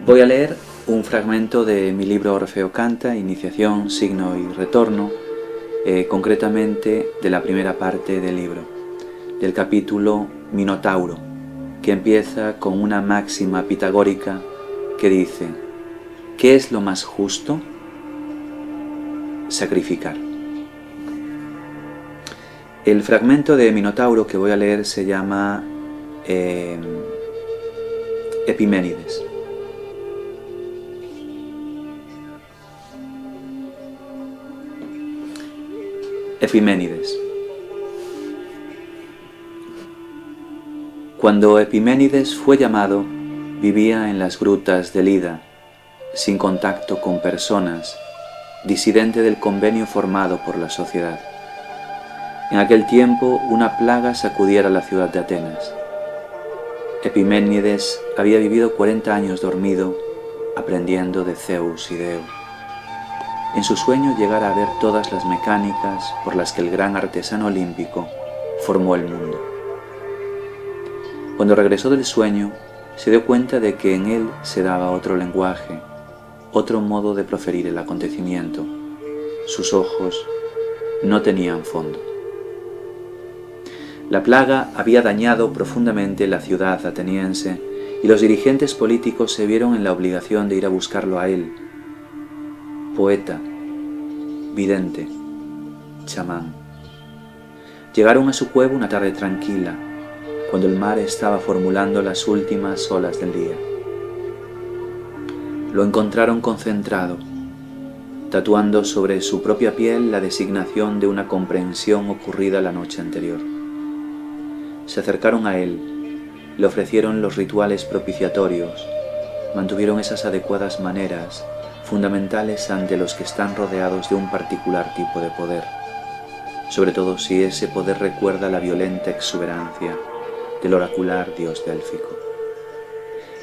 Voy a leer un fragmento de mi libro Orfeo Canta, Iniciación, Signo y Retorno, concretamente de la primera parte del libro, del capítulo Minotauro, que empieza con una máxima pitagórica que dice: ¿qué es lo más justo? Sacrificar. El fragmento de Minotauro que voy a leer se llama Epiménides. Epiménides. Cuando Epiménides fue llamado, vivía en las grutas del Ida, sin contacto con personas, disidente del convenio formado por la sociedad. En aquel tiempo una plaga sacudiera la ciudad de Atenas. Epiménides había vivido 40 años dormido, aprendiendo de Zeus y Deo. En su sueño llegara a ver todas las mecánicas por las que el gran artesano olímpico formó el mundo. Cuando regresó del sueño, se dio cuenta de que en él se daba otro lenguaje, otro modo de proferir el acontecimiento. Sus ojos no tenían fondo. La plaga había dañado profundamente la ciudad ateniense y los dirigentes políticos se vieron en la obligación de ir a buscarlo a él. Poeta, vidente, chamán. Llegaron a su cueva una tarde tranquila, cuando el mar estaba formulando las últimas olas del día. Lo encontraron concentrado, tatuando sobre su propia piel la designación de una comprensión ocurrida la noche anterior. Se acercaron a él, le ofrecieron los rituales propiciatorios, mantuvieron esas adecuadas maneras fundamentales ante los que están rodeados de un particular tipo de poder, sobre todo si ese poder recuerda la violenta exuberancia del oracular dios délfico.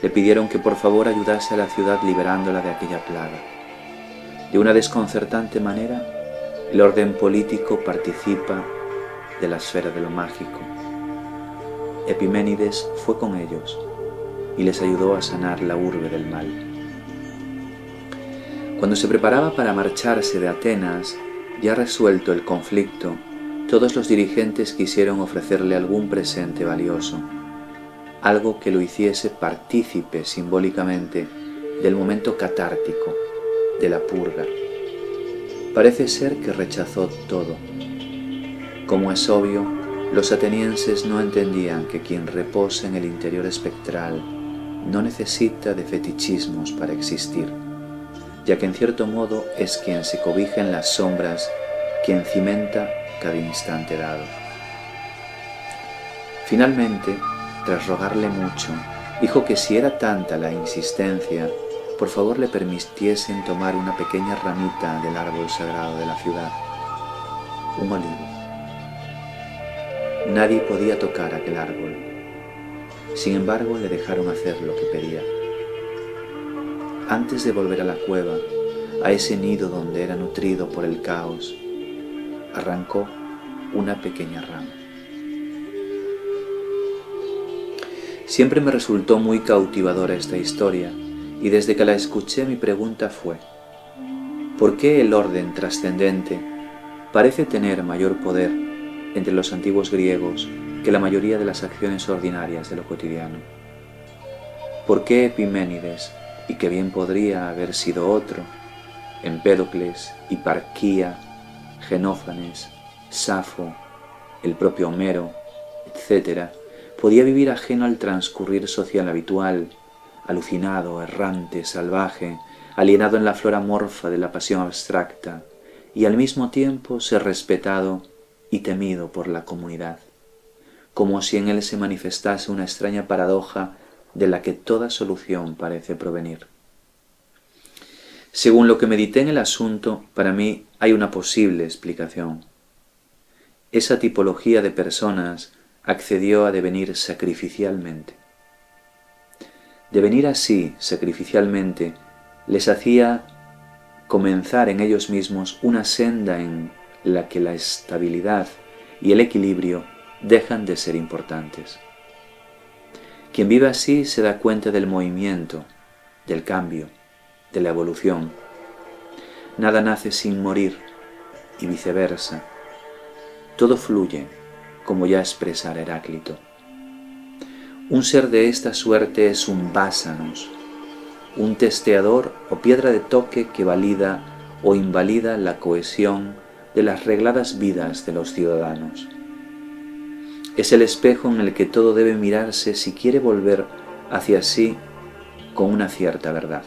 Le pidieron que por favor ayudase a la ciudad liberándola de aquella plaga. De una desconcertante manera, el orden político participa de la esfera de lo mágico. Epiménides fue con ellos y les ayudó a sanar la urbe del mal. Cuando se preparaba para marcharse de Atenas, ya resuelto el conflicto, todos los dirigentes quisieron ofrecerle algún presente valioso, algo que lo hiciese partícipe simbólicamente del momento catártico, de la purga. Parece ser que rechazó todo. Como es obvio, los atenienses no entendían que quien reposa en el interior espectral no necesita de fetichismos para existir, ya que en cierto modo es quien se cobija en las sombras, quien cimenta cada instante dado. Finalmente, tras rogarle mucho, dijo que si era tanta la insistencia, por favor le permitiesen tomar una pequeña ramita del árbol sagrado de la ciudad, un olivo. Nadie podía tocar aquel árbol. Sin embargo, le dejaron hacer lo que pedía. Antes de volver a la cueva, a ese nido donde era nutrido por el caos, arrancó una pequeña rama. Siempre me resultó muy cautivadora esta historia, y desde que la escuché mi pregunta fue: ¿por qué el orden trascendente parece tener mayor poder entre los antiguos griegos que la mayoría de las acciones ordinarias de lo cotidiano? ¿Por qué Epiménides, y que bien podría haber sido otro, Empédocles, Hiparquía, Genófanes, Safo, el propio Homero, etc., podía vivir ajeno al transcurrir social habitual, alucinado, errante, salvaje, alienado en la flora morfa de la pasión abstracta, y al mismo tiempo ser respetado y temido por la comunidad, como si en él se manifestase una extraña paradoja de la que toda solución parece provenir? Según lo que medité en el asunto, para mí hay una posible explicación. Esa tipología de personas accedió a devenir sacrificialmente. Devenir así sacrificialmente les hacía comenzar en ellos mismos una senda en la que la estabilidad y el equilibrio dejan de ser importantes. Quien vive así se da cuenta del movimiento, del cambio, de la evolución. Nada nace sin morir y viceversa. Todo fluye, como ya expresara Heráclito. Un ser de esta suerte es un vásanos, un testeador o piedra de toque que valida o invalida la cohesión de las regladas vidas de los ciudadanos. Es el espejo en el que todo debe mirarse si quiere volver hacia sí con una cierta verdad.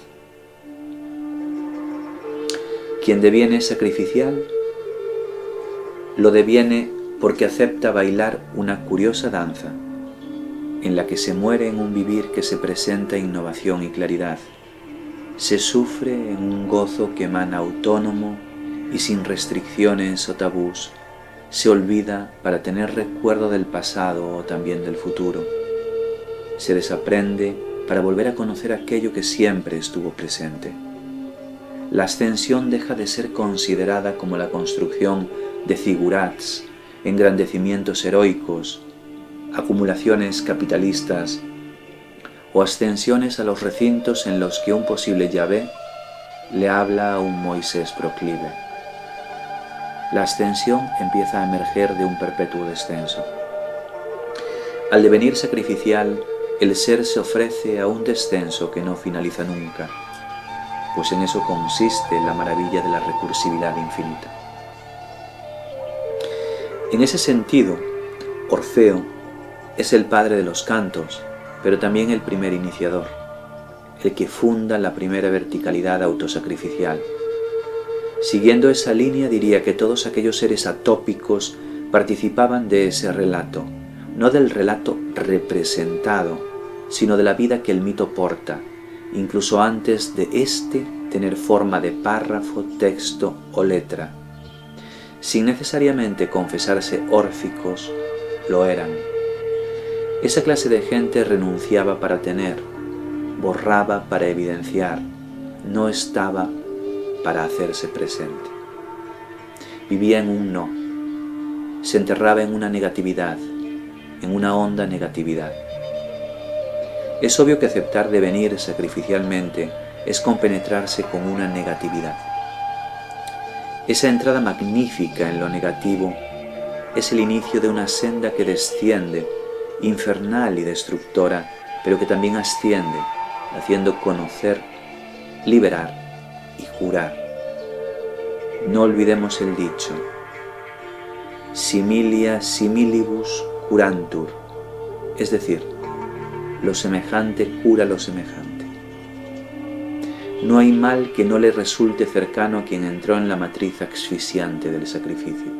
Quien deviene sacrificial, lo deviene porque acepta bailar una curiosa danza, en la que se muere en un vivir que se presenta innovación y claridad, se sufre en un gozo que emana autónomo y sin restricciones o tabús, se olvida para tener recuerdo del pasado o también del futuro, se desaprende para volver a conocer aquello que siempre estuvo presente. La ascensión deja de ser considerada como la construcción de zigurats, engrandecimientos heroicos, acumulaciones capitalistas o ascensiones a los recintos en los que un posible Yahvé le habla a un Moisés proclive. La ascensión empieza a emerger de un perpetuo descenso. Al devenir sacrificial, el ser se ofrece a un descenso que no finaliza nunca, pues en eso consiste la maravilla de la recursividad infinita. En ese sentido, Orfeo es el padre de los cantos, pero también el primer iniciador, el que funda la primera verticalidad autosacrificial. Siguiendo esa línea diría que todos aquellos seres atópicos participaban de ese relato, no del relato representado, sino de la vida que el mito porta, incluso antes de éste tener forma de párrafo, texto o letra. Sin necesariamente confesarse órficos, lo eran. Esa clase de gente renunciaba para tener, borraba para evidenciar, no estaba para hacerse presente. Vivía en un no, se enterraba en una negatividad, en una honda negatividad. Es obvio que aceptar devenir sacrificialmente es compenetrarse con una negatividad. Esa entrada magnífica en lo negativo es el inicio de una senda que desciende, infernal y destructora, pero que también asciende, haciendo conocer, liberar y jurar. No olvidemos el dicho: similia similibus curantur, es decir, lo semejante cura lo semejante. No hay mal que no le resulte cercano a quien entró en la matriz asfixiante del sacrificio.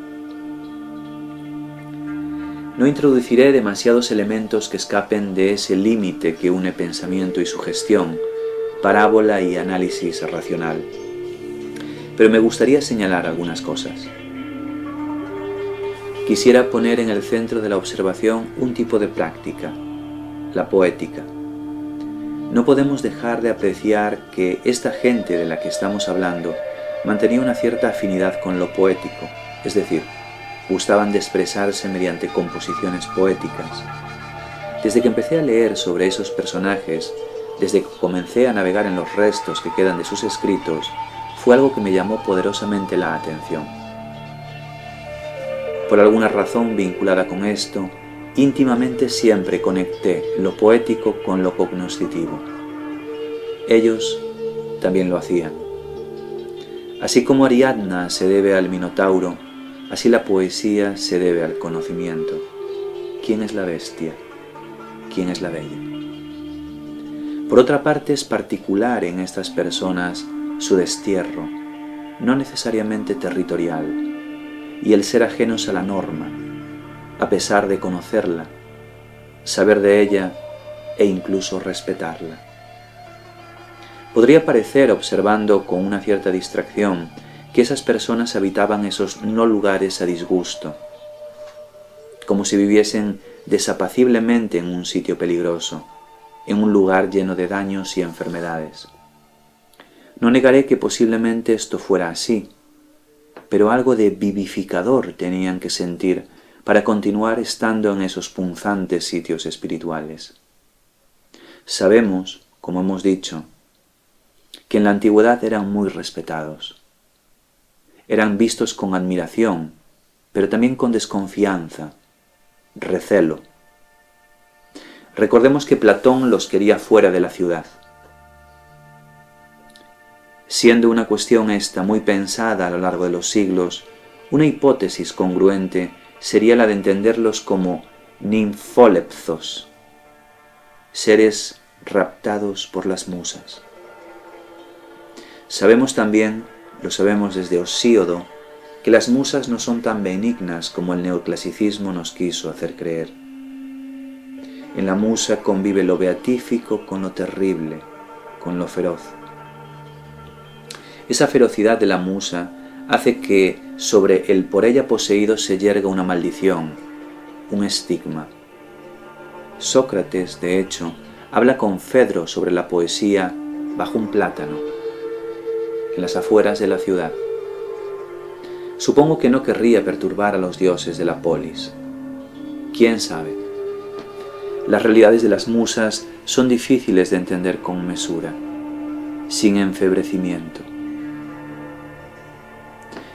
No introduciré demasiados elementos que escapen de ese límite que une pensamiento y sugestión, parábola y análisis racional, pero me gustaría señalar algunas cosas. Quisiera poner en el centro de la observación un tipo de práctica, la poética. No podemos dejar de apreciar que esta gente de la que estamos hablando mantenía una cierta afinidad con lo poético, es decir, gustaban de expresarse mediante composiciones poéticas. Desde que empecé a leer sobre esos personajes, desde que comencé a navegar en los restos que quedan de sus escritos, fue algo que me llamó poderosamente la atención. Por alguna razón vinculada con esto, íntimamente siempre conecté lo poético con lo cognoscitivo. Ellos también lo hacían. Así como Ariadna se debe al Minotauro, así la poesía se debe al conocimiento. ¿Quién es la bestia? ¿Quién es la bella? Por otra parte, es particular en estas personas su destierro, no necesariamente territorial, y el ser ajenos a la norma, a pesar de conocerla, saber de ella e incluso respetarla. Podría parecer, observando con una cierta distracción, que esas personas habitaban esos no lugares a disgusto, como si viviesen desapaciblemente en un sitio peligroso, en un lugar lleno de daños y enfermedades. No negaré que posiblemente esto fuera así, pero algo de vivificador tenían que sentir para continuar estando en esos punzantes sitios espirituales. Sabemos, como hemos dicho, que en la antigüedad eran muy respetados. Eran vistos con admiración, pero también con desconfianza, recelo. Recordemos que Platón los quería fuera de la ciudad. Siendo una cuestión esta muy pensada a lo largo de los siglos, una hipótesis congruente sería la de entenderlos como ninfóleptos, seres raptados por las musas. Sabemos también, lo sabemos desde Osíodo, que las musas no son tan benignas como el neoclasicismo nos quiso hacer creer. En la musa convive lo beatífico con lo terrible, con lo feroz. Esa ferocidad de la musa hace que sobre el por ella poseído se yerga una maldición, un estigma. Sócrates, de hecho, habla con Fedro sobre la poesía bajo un plátano, en las afueras de la ciudad. Supongo que no querría perturbar a los dioses de la polis. ¿Quién sabe? Las realidades de las musas son difíciles de entender con mesura, sin enfebrecimiento.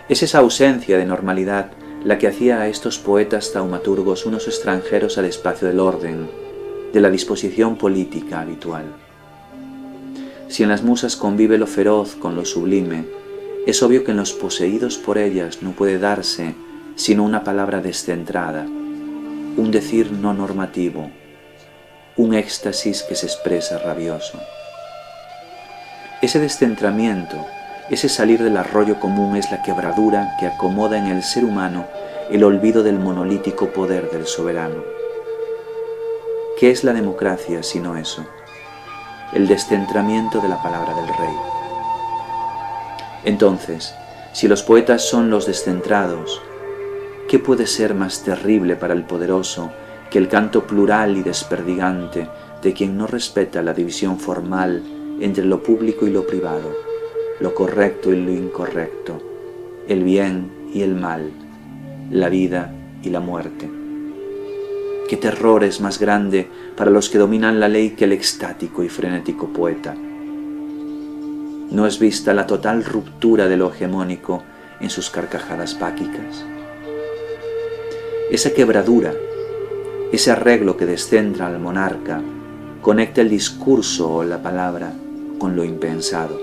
Es esa ausencia de normalidad la que hacía a estos poetas taumaturgos unos extranjeros al espacio del orden, de la disposición política habitual. Si en las musas convive lo feroz con lo sublime, es obvio que en los poseídos por ellas no puede darse sino una palabra descentrada, un decir no normativo, un éxtasis que se expresa rabioso. Ese descentramiento, ese salir del arroyo común es la quebradura que acomoda en el ser humano el olvido del monolítico poder del soberano. ¿Qué es la democracia sino eso? El descentramiento de la palabra del rey. Entonces, si los poetas son los descentrados, ¿qué puede ser más terrible para el poderoso que el canto plural y desperdigante de quien no respeta la división formal entre lo público y lo privado, lo correcto y lo incorrecto, el bien y el mal, la vida y la muerte? ¿Qué terror es más grande para los que dominan la ley que el extático y frenético poeta? ¿No es vista la total ruptura de lo hegemónico en sus carcajadas báquicas? Esa quebradura, ese arreglo que descentra al monarca, conecta el discurso o la palabra con lo impensado.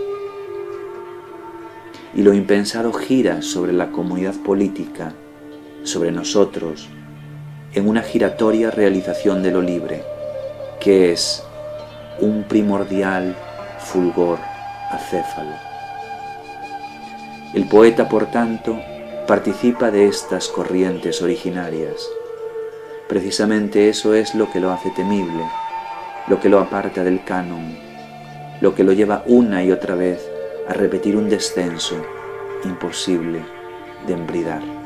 Y lo impensado gira sobre la comunidad política, sobre nosotros, en una giratoria realización de lo libre, que es un primordial fulgor acéfalo. El poeta, por tanto, participa de estas corrientes originarias. Precisamente eso es lo que lo hace temible, lo que lo aparta del canon, lo que lo lleva una y otra vez a repetir un descenso imposible de embridar.